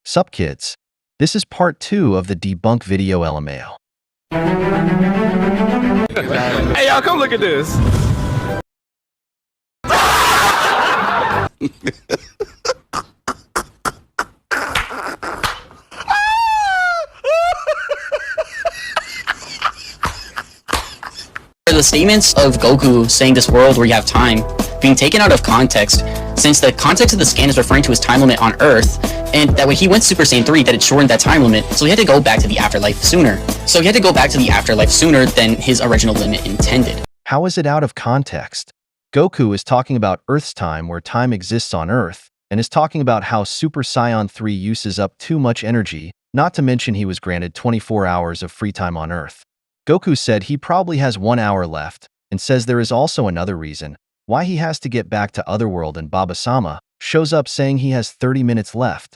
Sup kids, this is part 2 of the debunk video LMAO. Hey y'all, come look at this. The statements of Goku saying this world where you have time being taken out of context, since the context of the scan is referring to his time limit on Earth, and that when he went Super Saiyan 3 that it shortened that time limit, so he had to go back to the afterlife sooner. Than his original limit intended. How is it out of context? Goku is talking about Earth's time where time exists on Earth, and is talking about how Super Saiyan 3 uses up too much energy, not to mention he was granted 24 hours of free time on Earth. Goku said he probably has 1 hour left, and says there is also another reason why he has to get back to Otherworld, and Baba-sama shows up saying he has 30 minutes left.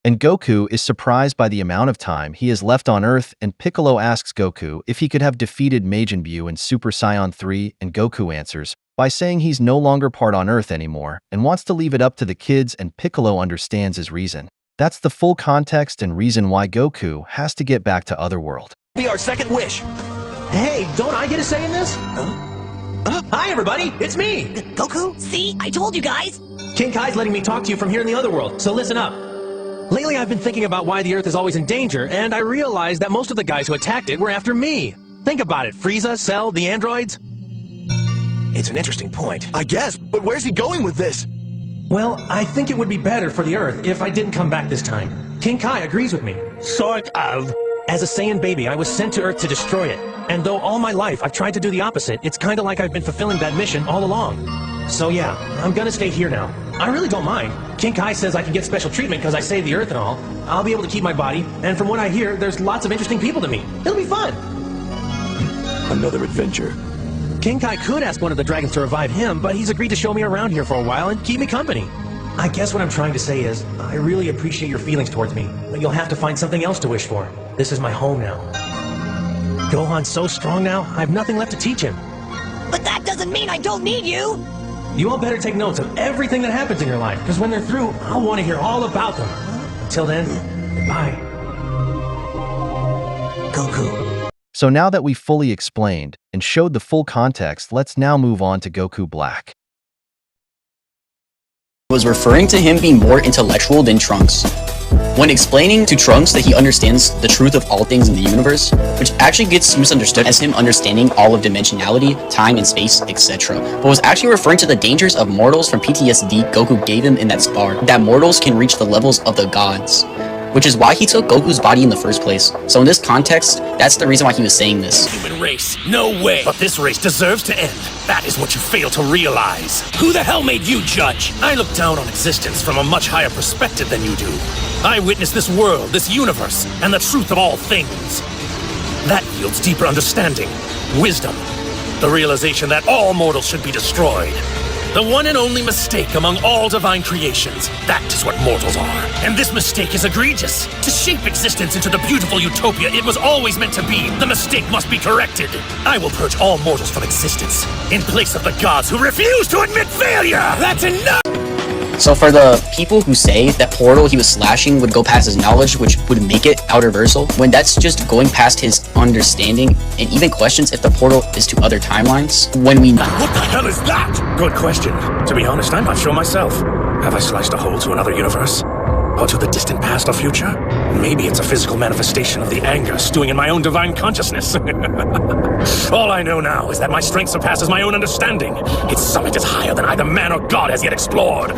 And Goku is surprised by the amount of time he has left on Earth, and Piccolo asks Goku if he could have defeated Majin Buu in Super Saiyan 3, and Goku answers by saying he's no longer part on Earth anymore and wants to leave it up to the kids, and Piccolo understands his reason. That's the full context and reason why Goku has to get back to Otherworld. Be our second wish. Hey, don't I get a say in this? Hi everybody, it's me! Goku, see? I told you guys! King Kai's letting me talk to you from here in the Otherworld, so listen up. Lately I've been thinking about why the Earth is always in danger, and I realized that most of the guys who attacked it were after me. Think about it, Frieza, Cell, the androids. It's an interesting point. I guess, but where's he going with this? Well, I think it would be better for the Earth if I didn't come back this time. King Kai agrees with me. Sort of. As a Saiyan baby, I was sent to Earth to destroy it. And though all my life I've tried to do the opposite, it's kinda like I've been fulfilling that mission all along. So yeah, I'm gonna stay here now. I really don't mind. King Kai says I can get special treatment because I saved the Earth and all. I'll be able to keep my body, and from what I hear, there's lots of interesting people to meet. It'll be fun. Another adventure. King Kai could ask one of the dragons to revive him, but he's agreed to show me around here for a while and keep me company. I guess what I'm trying to say is, I really appreciate your feelings towards me, but you'll have to find something else to wish for. This is my home now. Gohan's so strong now, I have nothing left to teach him. But that doesn't mean I don't need you! You all better take notes of everything that happens in your life, because when they're through, I'll want to hear all about them. Until then, goodbye. Goku. So now that we've fully explained and showed the full context, let's now move on to Goku Black. Was referring to him being more intellectual than Trunks. When explaining to Trunks that he understands the truth of all things in the universe, which actually gets misunderstood as him understanding all of dimensionality, time and space, etc., but was actually referring to the dangers of mortals from PTSD Goku gave him in that spar, that mortals can reach the levels of the gods, which is why he took Goku's body in the first place. So in this context, that's the reason why he was saying this. Human race, no way. But this race deserves to end. That is what you fail to realize. Who the hell made you judge? I look down on existence from a much higher perspective than you do. I witness this world, this universe, and the truth of all things. That yields deeper understanding, wisdom, the realization that all mortals should be destroyed. The one and only mistake among all divine creations. That is what mortals are. And this mistake is egregious. To shape existence into the beautiful utopia it was always meant to be, the mistake must be corrected. I will purge all mortals from existence, in place of the gods who refuse to admit failure! That's enough! So for the people who say that portal he was slashing would go past his knowledge, which would make it outerversal, when that's just going past his understanding, and even questions if the portal is to other timelines, when we... What the hell is that? Good question. To be honest, I'm not sure myself. Have I sliced a hole to another universe? Or to the distant past or future? Maybe it's a physical manifestation of the anger stewing in my own divine consciousness. All I know now is that my strength surpasses my own understanding. Its summit is higher than either man or god has yet explored.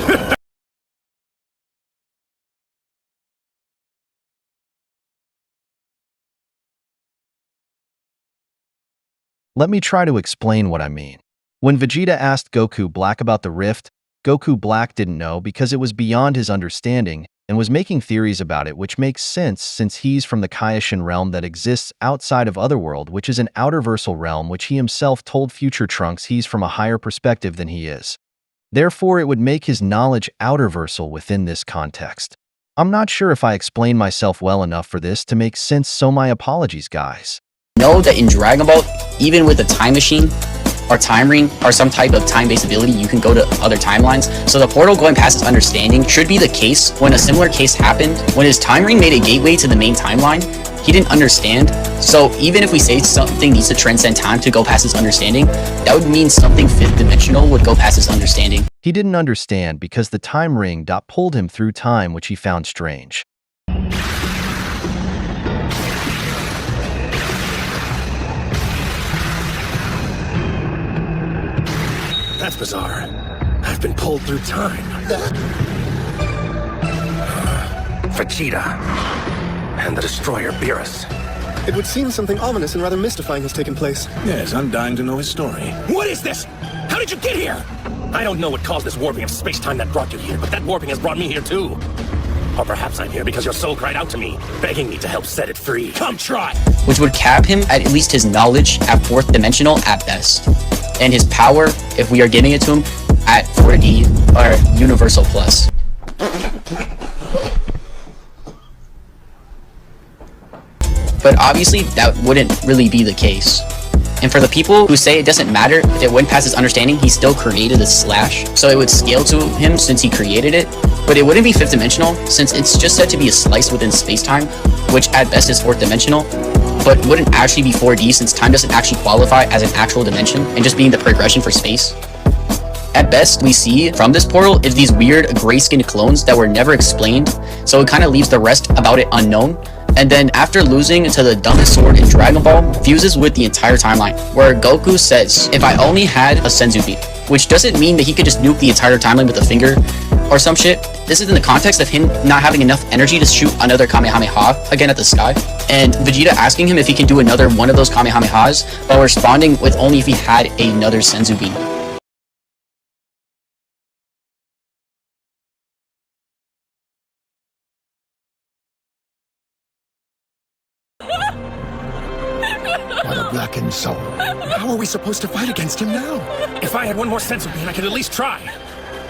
Let me try to explain what I mean. When Vegeta asked Goku Black about the rift, Goku Black didn't know because it was beyond his understanding and was making theories about it, which makes sense since he's from the Kaioshin realm that exists outside of Otherworld, which is an outerversal realm which he himself told future Trunks he's from a higher perspective than he is. Therefore, it would make his knowledge outerversal within this context. I'm not sure if I explained myself well enough for this to make sense, so my apologies, guys. Know that in Dragon Ball, even with a time machine, or time ring or some type of time-based ability, you can go to other timelines. So the portal going past his understanding should be the case when a similar case happened. When his time ring made a gateway to the main timeline, he didn't understand. So even if we say something needs to transcend time to go past his understanding, that would mean something fifth dimensional would go past his understanding. He didn't understand because the time ring pulled him through time, which he found strange. That's bizarre. I've been pulled through time. Vegeta. And the Destroyer Beerus. It would seem something ominous and rather mystifying has taken place. Yes, I'm dying to know his story. What is this? How did you get here? I don't know what caused this warping of space-time that brought you here, but that warping has brought me here too. Or perhaps I'm here because your soul cried out to me, begging me to help set it free. Come try! Which would cap him at least his knowledge at 4th dimensional at best. And his power, if we are giving it to him, at 4D or Universal Plus. But obviously, that wouldn't really be the case. And for the people who say it doesn't matter if it went past his understanding, he still created the slash, so it would scale to him since he created it. But it wouldn't be 5th dimensional, since it's just said to be a slice within space-time, which at best is 4th dimensional, but wouldn't actually be 4D since time doesn't actually qualify as an actual dimension, and just being the progression for space. At best, we see from this portal is these weird gray-skinned clones that were never explained, so it kind of leaves the rest about it unknown. And then after losing to the dumbest sword in Dragon Ball, fuses with the entire timeline, where Goku says, if I only had a Senzu beam, which doesn't mean that he could just nuke the entire timeline with a finger or some shit. This is in the context of him not having enough energy to shoot another Kamehameha again at the sky, and Vegeta asking him if he can do another one of those Kamehamehas, while responding with only if he had another Senzu beam. What a blackened soul. How are we supposed to fight against him now? If I had one more sense of being, I could at least try.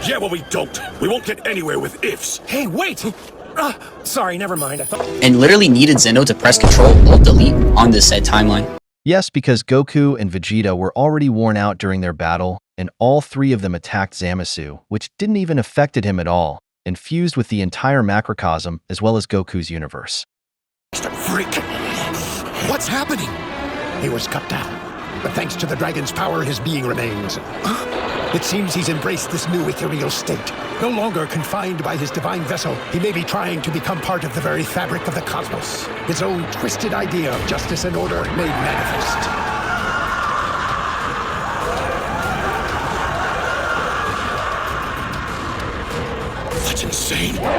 Yeah, well, we don't. We won't get anywhere with ifs. Hey, wait! Sorry, never mind. I thought... And literally needed Zeno to press Control-Alt-Delete on this said timeline. Yes, because Goku and Vegeta were already worn out during their battle, and all three of them attacked Zamasu, which didn't even affected him at all, and fused with the entire macrocosm as well as Goku's universe. Freak! What's happening? He was cut down, but thanks to the dragon's power, his being remains. It seems he's embraced this new ethereal state. No longer confined by his divine vessel, he may be trying to become part of the very fabric of the cosmos. His own twisted idea of justice and order made manifest. That's insane!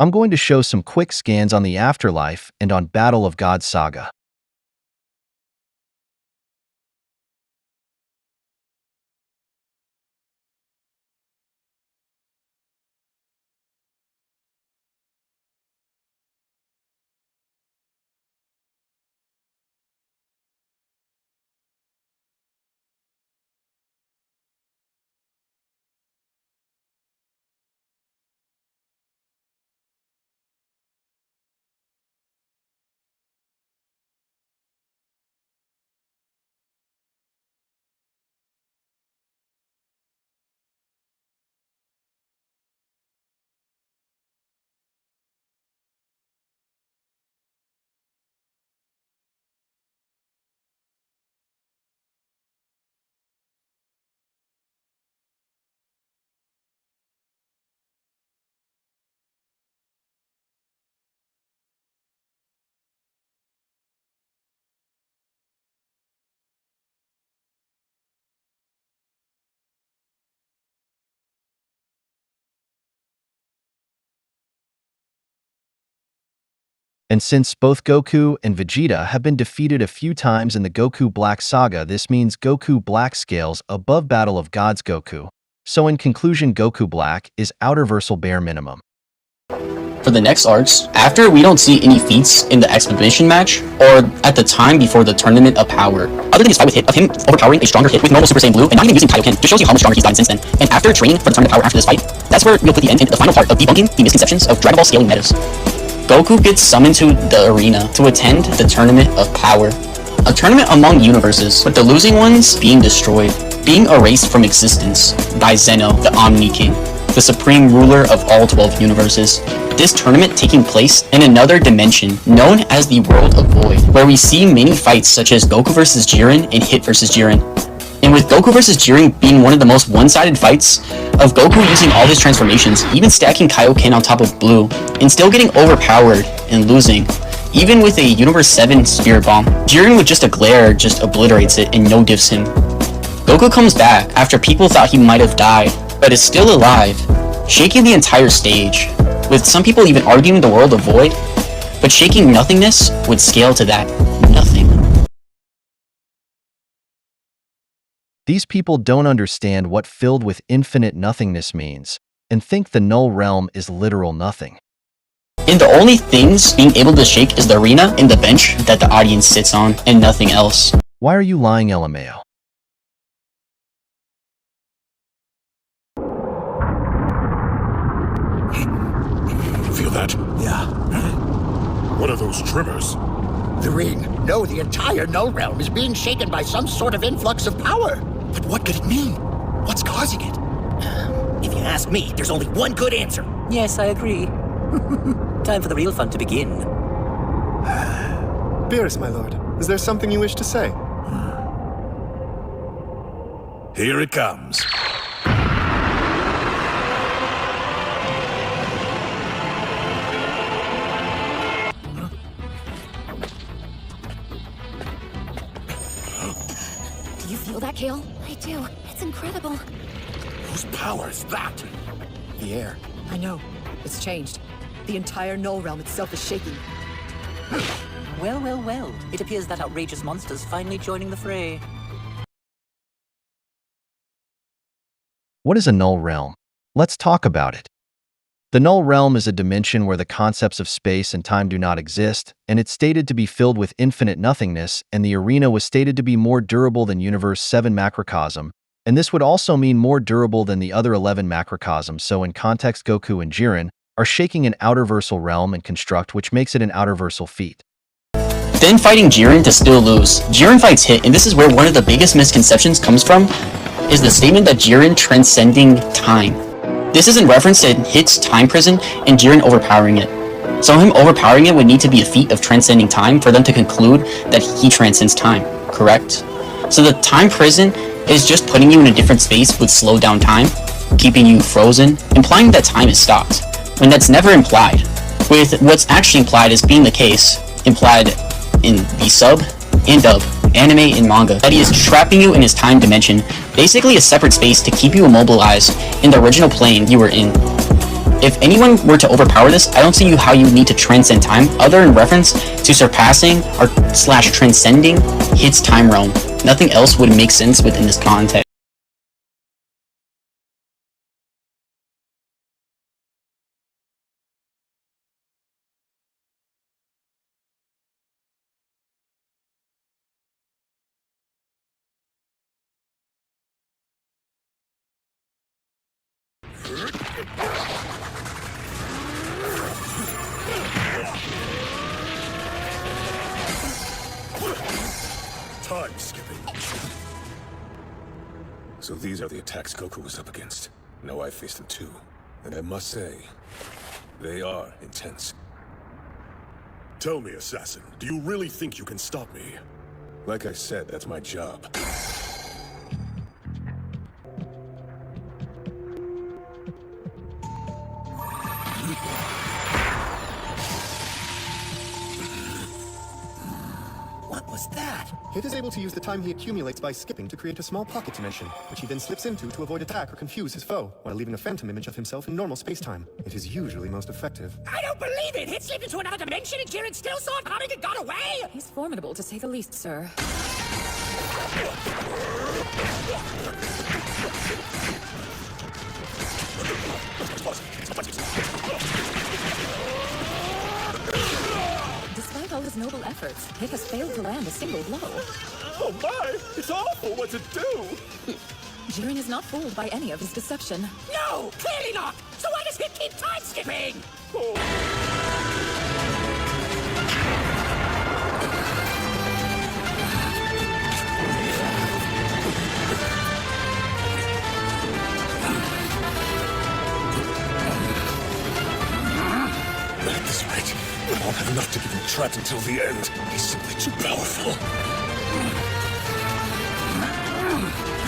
I'm going to show some quick scans on the afterlife and on Battle of God Saga. And since both Goku and Vegeta have been defeated a few times in the Goku Black saga, this means Goku Black scales above Battle of Gods Goku. So in conclusion, Goku Black is outerversal bare minimum. For the next arcs, after we don't see any feats in the exhibition match, or at the time before the Tournament of Power, other than his fight with Hit, of him overpowering a stronger Hit with normal Super Saiyan Blue, and not even using Kaioken, just shows you how much stronger he's gotten since then. And after training for the Tournament of Power after this fight, that's where we'll put the end into the final part of debunking the misconceptions of Dragon Ball scaling metas. Goku gets summoned to the arena to attend the Tournament of Power, a tournament among universes, with the losing ones being destroyed, being erased from existence by Zeno, the Omni King, the supreme ruler of all 12 universes. This tournament taking place in another dimension known as the World of Void, where we see many fights such as Goku vs Jiren and Hit vs Jiren. And with Goku vs Jiren being one of the most one-sided fights, of Goku using all his transformations, even stacking Kaioken on top of Blue, and still getting overpowered and losing, even with a Universe 7 Spirit Bomb, Jiren with just a glare just obliterates it and no-diffs him. Goku comes back after people thought he might have died, but is still alive, shaking the entire stage, with some people even arguing the World of Void, but shaking nothingness would scale to that nothing. These people don't understand what filled with infinite nothingness means, and think the Null realm is literal nothing. And the only things being able to shake is the arena and the bench that the audience sits on, and nothing else. Why are you lying, LMAO? Feel that? Yeah. What are those tremors? The ring. No, the entire Null realm is being shaken by some sort of influx of power. But what could it mean? What's causing it? If you ask me, there's only one good answer. Yes, I agree. Time for the real fun to begin. Beerus, my lord, is there something you wish to say? Here it comes. Do you feel that, Kale? I do. It's incredible. Whose power is that? The air. I know. It's changed. The entire Null realm itself is shaking. Well, well, well. It appears that outrageous monster's finally joining the fray. What is a Null realm? Let's talk about it. The Null realm is a dimension where the concepts of space and time do not exist, and it's stated to be filled with infinite nothingness, and the arena was stated to be more durable than Universe 7 Macrocosm, and this would also mean more durable than the other 11 macrocosms, so in context Goku and Jiren are shaking an outerversal realm and construct, which makes it an outerversal feat. Then fighting Jiren to still lose. Jiren fights Hit, and this is where one of the biggest misconceptions comes from, is the statement that Jiren transcending time. This is in reference to Hit's time prison and Jiren overpowering it. So him overpowering it would need to be a feat of transcending time for them to conclude that he transcends time, correct? So the time prison is just putting you in a different space with slowed down time, keeping you frozen, implying that time is stopped, when that's never implied. With what's actually implied as being the case, implied in the sub and dub, anime and manga, that he is trapping you in his time dimension, basically a separate space to keep you immobilized in the original plane you were in. If anyone were to overpower this, I don't see how you need to transcend time other in reference to surpassing or / transcending Hit's time realm. Nothing else would make sense within this context. Time skipping. So these are the attacks Goku was up against. Now I faced them too. And I must say, they are intense. Tell me, Assassin, do you really think you can stop me? Like I said, that's my job. What was that? Hit is able to use the time he accumulates by skipping to create a small pocket dimension, which he then slips into to avoid attack or confuse his foe, while leaving a phantom image of himself in normal space-time. It is usually most effective. I don't believe it! Hit slipped into another dimension and Jiren still saw it coming and got away! He's formidable, to say the least, sir. Despite all his noble efforts, Hit has failed to land a single blow. Oh my! It's awful! What to do? Jiren is not fooled by any of his deception. No! Clearly not! So why does Hit keep time skipping? At this rate, we won't have enough to keep him trapped until the end. He's simply too powerful.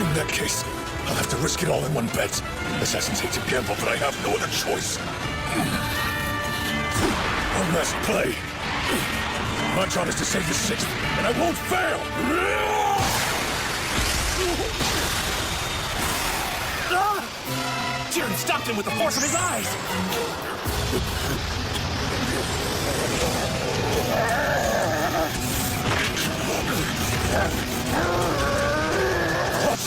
In that case, I'll have to risk it all in one bet. Assassins hate to gamble, but I have no other choice. One last play. My job is to save the sixth, and I won't fail! Jiren stopped him with the force of his eyes! What?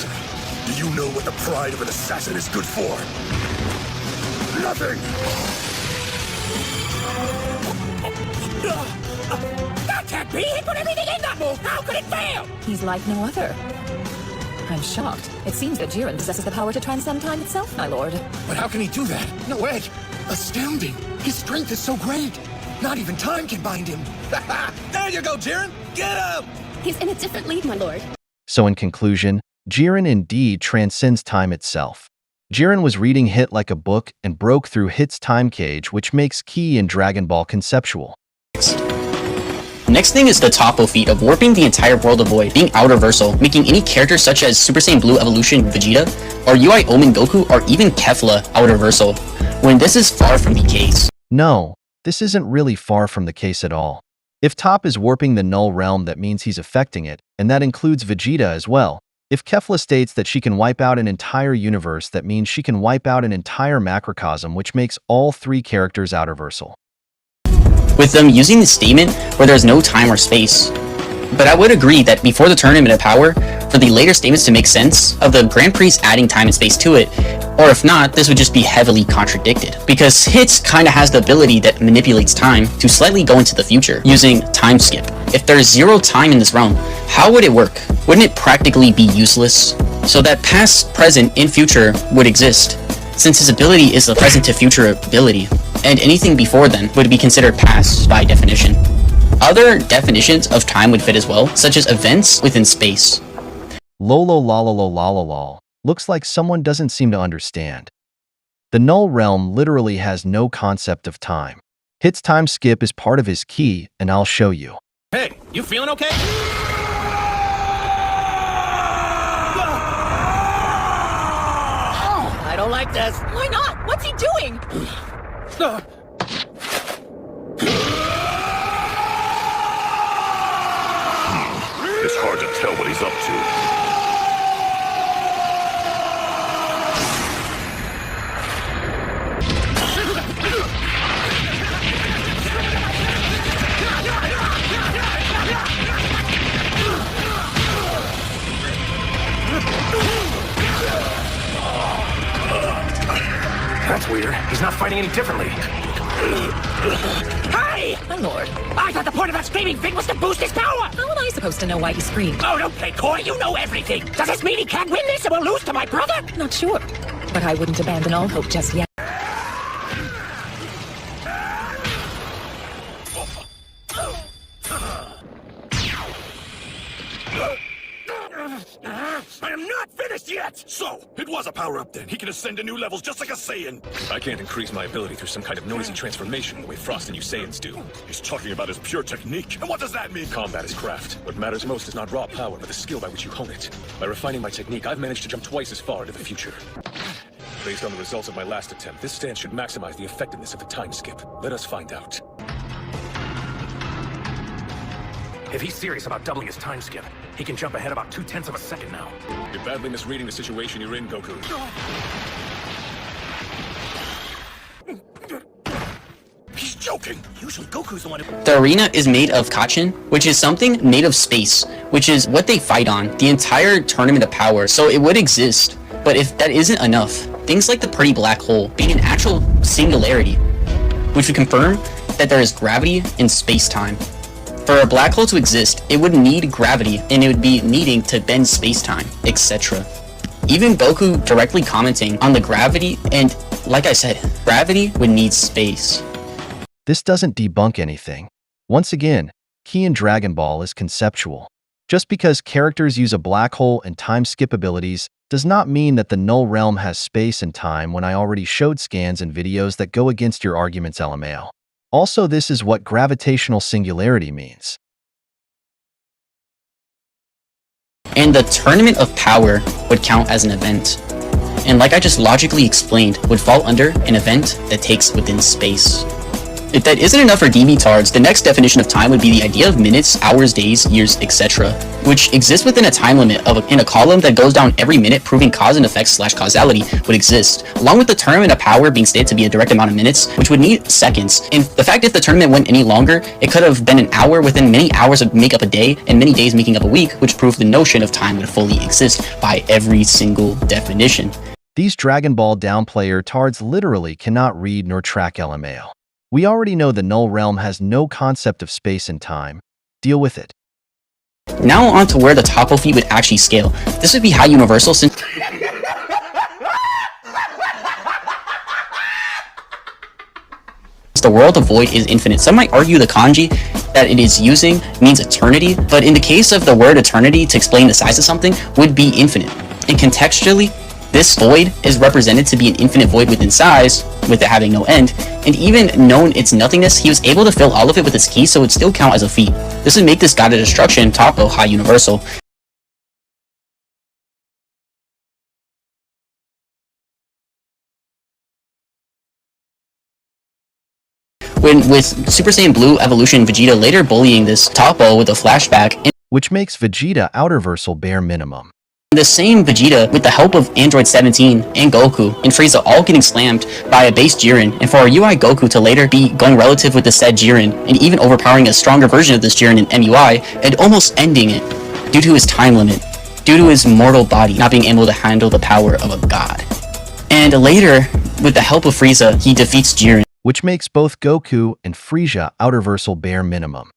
Do you know what the pride of an assassin is good for? Nothing! That can't be! He put everything in that move! How could it fail? He's like no other. I'm shocked. It seems that Jiren possesses the power to transcend time itself, my lord. But how can he do that? No way! Astounding! His strength is so great! Not even time can bind him! There you go, Jiren! Get him! He's in a different league, my lord. So in conclusion, Jiren indeed transcends time itself. Jiren was reading Hit like a book and broke through Hit's time cage, which makes Ki in Dragon Ball conceptual. Next thing is the topo feat of warping the entire world of Void, being outerversal, making any character such as Super Saiyan Blue Evolution Vegeta, or UI Omen Goku, or even Kefla outerversal, when this is far from the case. No, this isn't really far from the case at all. If Top is warping the Null realm, that means he's affecting it, and that includes Vegeta as well. If Kefla states that she can wipe out an entire universe, that means she can wipe out an entire macrocosm, which makes all three characters outerversal. With them using the statement where there's no time or space. But I would agree that before the Tournament of Power, for the later statements to make sense of the Grand Prix adding time and space to it, or if not, this would just be heavily contradicted. Because Hits kinda has the ability that manipulates time to slightly go into the future, using time skip. If there's zero time in this realm, how would it work? Wouldn't it practically be useless? So that past, present, and future would exist, since his ability is the present to future ability, and anything before then would be considered past by definition. Other definitions of time would fit as well, such as events within space. Lolo lololo lololol. Looks like someone doesn't seem to understand. The Null realm literally has no concept of time. Hit's time skip is part of his ki, and I'll show you. Hey, you feeling okay? I don't like this. Why not? What's he doing? It's hard to tell what he's up to. That's weird. He's not fighting any differently. Hey! My lord. I thought the point of that screaming thing was to boost his power! How am I supposed to know why he screamed? Oh, don't play coy. You know everything. Does this mean he can't win this and will lose to my brother? Not sure. But I wouldn't abandon all hope just yet. I am not finished yet! So, it was a power-up then. He can ascend to new levels just like a Saiyan. I can't increase my ability through some kind of noisy transformation the way Frost and you Saiyans do. He's talking about his pure technique. And what does that mean? Combat is craft. What matters most is not raw power, but the skill by which you hone it. By refining my technique, I've managed to jump twice as far into the future. Based on the results of my last attempt, this stance should maximize the effectiveness of the time skip. Let us find out. If he's serious about doubling his time skip, he can jump ahead about 0.2 of a second now. You're badly misreading the situation you're in, Goku. He's joking! Usually Goku's the one who... The arena is made of Kachin, which is something made of space, which is what they fight on, the entire tournament of power, so it would exist. But if that isn't enough, things like the pretty black hole being an actual singularity, which would confirm that there is gravity in space-time. For a black hole to exist, it would need gravity, and it would be needing to bend space-time, etc. Even Goku directly commenting on the gravity, and like I said, gravity would need space. This doesn't debunk anything. Once again, Ki in Dragon Ball is conceptual. Just because characters use a black hole and time skip abilities does not mean that the Null realm has space and time when I already showed scans and videos that go against your arguments, LMAO. Also, this is what gravitational singularity means. And the Tournament of Power would count as an event. And like I just logically explained, would fall under an event that takes within space. If that isn't enough for DBtards, the next definition of time would be the idea of minutes, hours, days, years, etc., which exists within a time limit in a column that goes down every minute, proving cause and effect / causality would exist, along with the tournament of power being stated to be a direct amount of minutes, which would need seconds. And the fact if the tournament went any longer, it could have been an hour within many hours would make up a day, and many days making up a week, which proved the notion of time would fully exist by every single definition. These Dragon Ball downplayer tards literally cannot read nor track LMAO. We already know the Null realm has no concept of space and time. Deal with it. Now on to where the Topo feat would actually scale. This would be high universal since the world of void is infinite. Some might argue the kanji that it is using means eternity, but in the case of the word eternity to explain the size of something would be infinite. And contextually, this void is represented to be an infinite void within size, with it having no end, and even known its nothingness, he was able to fill all of it with his ki, so it would still count as a feat. This would make this god of destruction, Topo, high universal. With Super Saiyan Blue evolution, Vegeta later bullying this Topo with a flashback, which makes Vegeta outerversal bare minimum. The same Vegeta, with the help of Android 17 and Goku and Frieza all getting slammed by a base Jiren, and for our UI Goku to later be going relative with the said Jiren, and even overpowering a stronger version of this Jiren in MUI, and almost ending it, due to his time limit, due to his mortal body not being able to handle the power of a god. And later, with the help of Frieza, he defeats Jiren, which makes both Goku and Frieza outerversal bare minimum.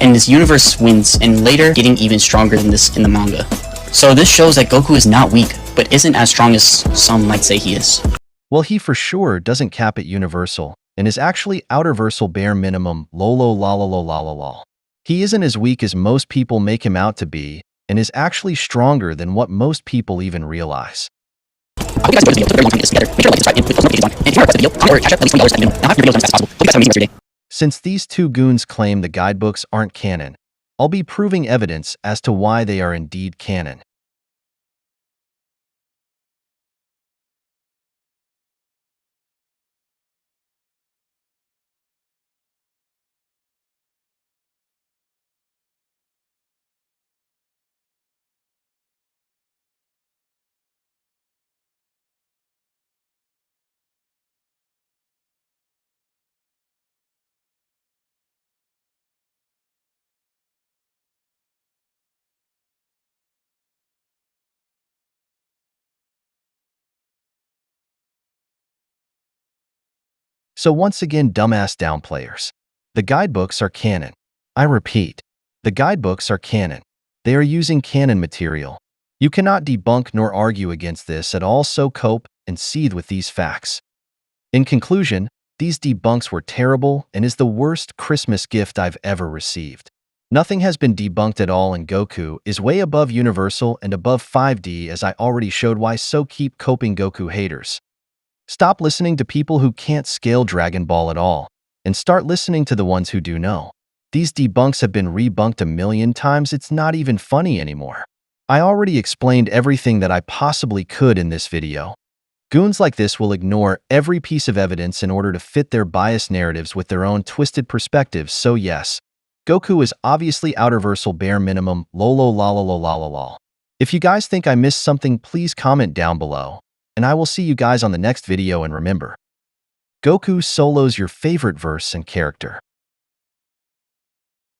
and this universe wins, and later getting even stronger than this in the manga. So this shows that Goku is not weak, but isn't as strong as some might say he is. Well, he for sure doesn't cap at universal, and is actually outerversal bare minimum lolo lololo lololol. He isn't as weak as most people make him out to be, and is actually stronger than what most people even realize. I hope you guys enjoyed this video. Took a very long time to get this together. Make sure to like, subscribe, and click those notifications on. And if you want to request a video, comment or cash out at least $20 at minimum. I'll have your videos done as fast as possible. Hope you guys have an amazing rest of your day. Since these two goons claim the guidebooks aren't canon, I'll be proving evidence as to why they are indeed canon. So once again, dumbass downplayers. The guidebooks are canon. I repeat, the guidebooks are canon. They are using canon material. You cannot debunk nor argue against this at all, so cope and seethe with these facts. In conclusion, these debunks were terrible and is the worst Christmas gift I've ever received. Nothing has been debunked at all, and Goku is way above Universal and above 5D, as I already showed why, so keep coping, Goku haters. Stop listening to people who can't scale Dragon Ball at all, and start listening to the ones who do know. These debunks have been rebunked a million times, it's not even funny anymore. I already explained everything that I possibly could in this video. Goons like this will ignore every piece of evidence in order to fit their biased narratives with their own twisted perspectives, so yes, Goku is obviously outerversal bare minimum, lolo lol. If you guys think I missed something, please comment down below, and I will see you guys on the next video, and remember, Goku Solo's your favorite verse and character.